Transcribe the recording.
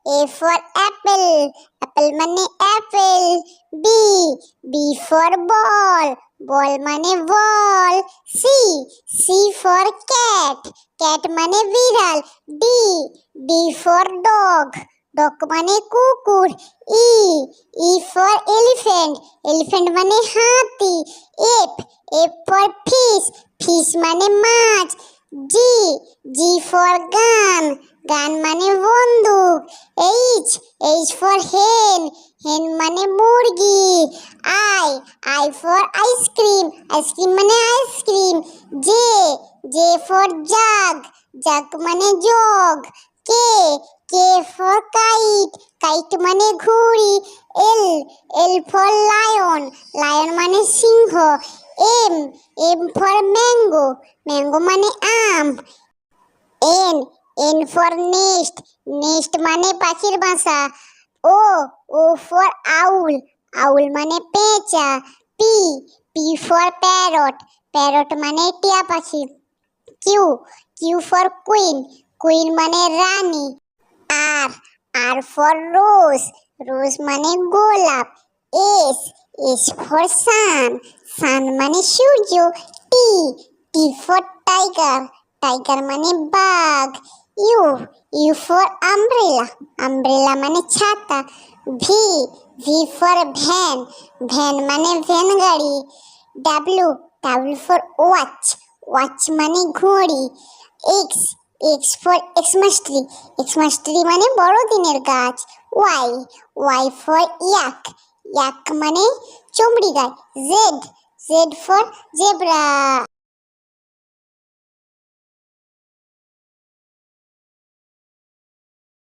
A for apple, apple মানে apple. B for ball, ball মানে ball. C for cat, cat মানে বিড়াল. D for dog, dog মানে কুকুর. E for elephant, elephant মানে হাতি. F for fish, fish মানে মাছ. G for gun, gun মানে বন্দুক. H for hen, hen মানে মুরগি. I for ice cream, ice cream মানে ice cream. J for jug, jug মানে jug. K for kite, kite মানে ঘুড়ি. L for lion, lion মানে সিংহ. M for mango, mango মানে আম. N for nest, nest মানে পাখির বাসা. O for owl, owl মানে পেঁচা. P for parrot, parrot মানে টিয়া পাখি. Q for queen, queen মানে রানী. R for rose, rose মানে গোলাপ. S for sun, sun মানে সূর্য. T for tiger, tiger মানে বাঘ. U for umbrella, umbrella মানে ছাতা. V for van, van মানে ভ্যান গাড়ি. W for watch, watch মানে ঘড়ি. X for Xmas tree, Xmas tree মানে বড়দিনের গাছ. Y for yak, yak মানে চমড়ি গাছ. Z for zebra.